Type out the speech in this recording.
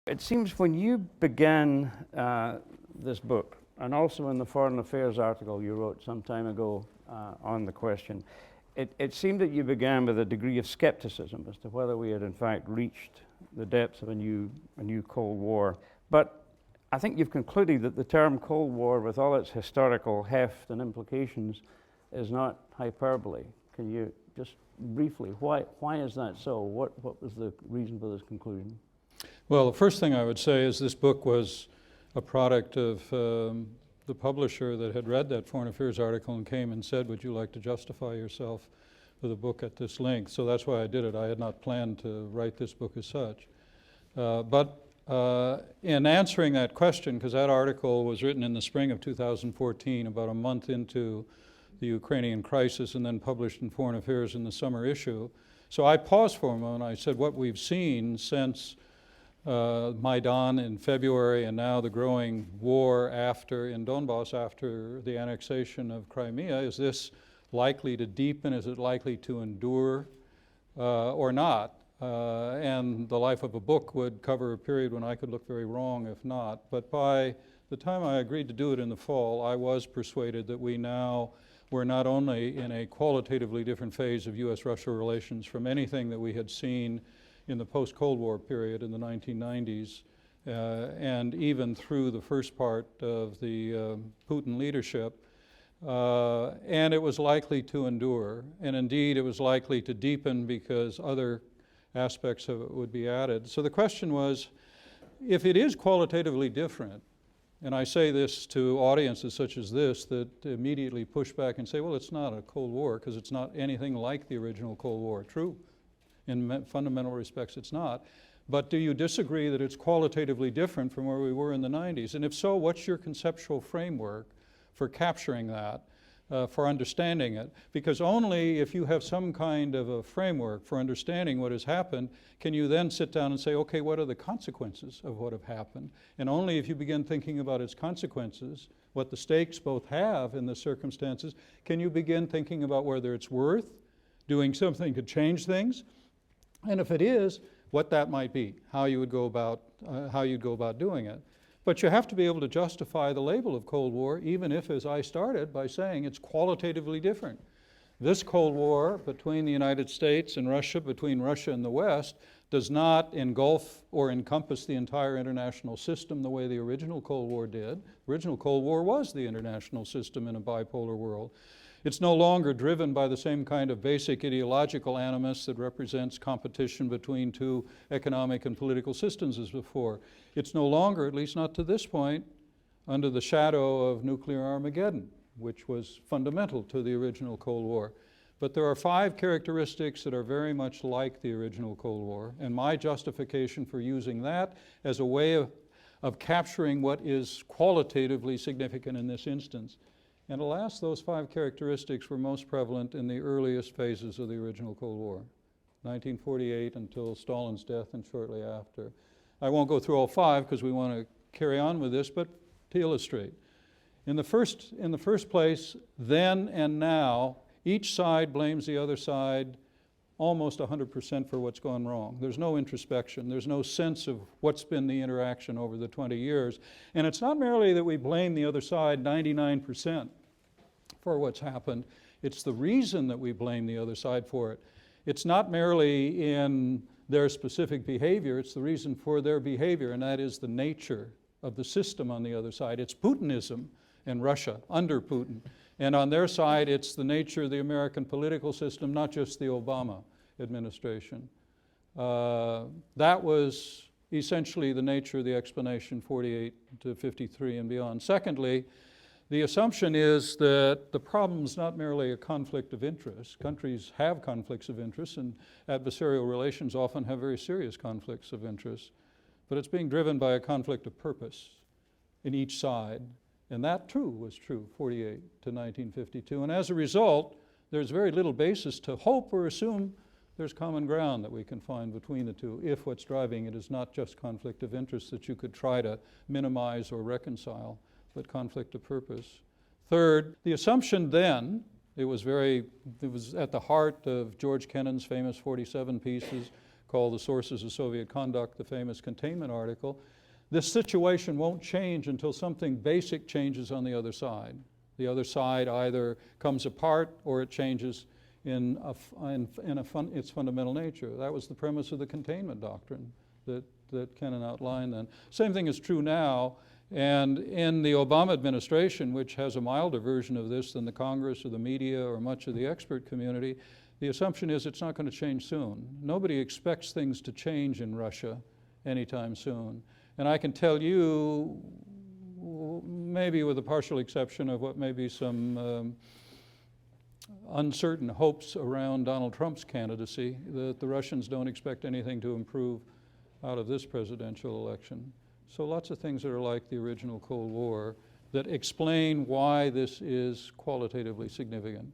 It seems when you began this book, and also in the Foreign Affairs article you wrote some time ago on the question, it seemed that you began with a degree of skepticism as to whether we had in fact reached the depths of a new Cold War. But I think you've concluded that the term Cold War, with all its historical heft and implications, is not hyperbole. Can you just briefly, why is that so? What was the reason for this conclusion? Well, the first thing I would say is this book was a product of the publisher that had read that Foreign Affairs article and came and said, would you like to justify yourself with a book at this length? So that's why I did it. I had not planned to write this book as such. But in answering that question, because that article was written in the spring of 2014, about a month into the Ukrainian crisis, and then published in Foreign Affairs in the summer issue. So I paused for a moment. I said, what we've seen since Maidan in February, and now the growing war in Donbass after the annexation of Crimea, is this likely to deepen? Is it likely to endure or not? And the life of a book would cover a period when I could look very wrong if not. But by the time I agreed to do it in the fall, I was persuaded that we're not only in a qualitatively different phase of U.S.-Russia relations from anything that we had seen in the post-Cold War period in the 1990s, and even through the first part of the Putin leadership, and it was likely to endure. And indeed, it was likely to deepen because other aspects of it would be added. So the question was, if it is qualitatively different, and I say this to audiences such as this that immediately push back and say, well, it's not a Cold War because it's not anything like the original Cold War. True. In fundamental respects, it's not. But do you disagree that it's qualitatively different from where we were in the 90s? And if so, what's your conceptual framework for capturing that, for understanding it? Because only if you have some kind of a framework for understanding what has happened can you then sit down and say, okay, what are the consequences of what have happened? And only if you begin thinking about its consequences, what the stakes both have in the circumstances, can you begin thinking about whether it's worth doing something to change things. And if it is, what that might be, how you'd go about doing it. But you have to be able to justify the label of Cold War, even if, as I started by saying, it's qualitatively different. This Cold War between the United States and Russia, between Russia and the West, does not engulf or encompass the entire international system the way the original Cold War did. The original Cold War was the international system in a bipolar world. It's no longer driven by the same kind of basic ideological animus that represents competition between two economic and political systems as before. It's no longer, at least not to this point, under the shadow of nuclear Armageddon, which was fundamental to the original Cold War. But there are 5 characteristics that are very much like the original Cold War, and my justification for using that as a way of capturing what is qualitatively significant in this instance. And alas, those 5 characteristics were most prevalent in the earliest phases of the original Cold War, 1948 until Stalin's death and shortly after. I won't go through all 5 because we want to carry on with this, but to illustrate. In the first place, then and now, each side blames the other side almost 100% for what's gone wrong. There's no introspection. There's no sense of what's been the interaction over the 20 years. And it's not merely that we blame the other side 99% for what's happened. It's the reason that we blame the other side for it. It's not merely in their specific behavior. It's the reason for their behavior, and that is the nature of the system on the other side. It's Putinism in Russia, under Putin. And on their side, it's the nature of the American political system, not just the Obama administration. That was essentially the nature of the explanation 48 to 53 and beyond. Secondly, the assumption is that the problem is not merely a conflict of interest. Countries have conflicts of interest, and adversarial relations often have very serious conflicts of interest. But it's being driven by a conflict of purpose in each side. And that, too, was true, 48 to 1952. And as a result, there's very little basis to hope or assume there's common ground that we can find between the two, if what's driving it is not just conflict of interest that you could try to minimize or reconcile, but conflict of purpose. Third, the assumption then, it was at the heart of George Kennan's famous 47 pieces called The Sources of Soviet Conduct, the famous containment article. This situation won't change until something basic changes on the other side. The other side either comes apart or it changes in its fundamental nature. That was the premise of the containment doctrine that Kennan outlined then. Same thing is true now, and in the Obama administration, which has a milder version of this than the Congress or the media or much of the expert community, the assumption is it's not going to change soon. Nobody expects things to change in Russia anytime soon. And I can tell you, maybe with a partial exception of what may be some uncertain hopes around Donald Trump's candidacy, that the Russians don't expect anything to improve out of this presidential election. So lots of things that are like the original Cold War that explain why this is qualitatively significant.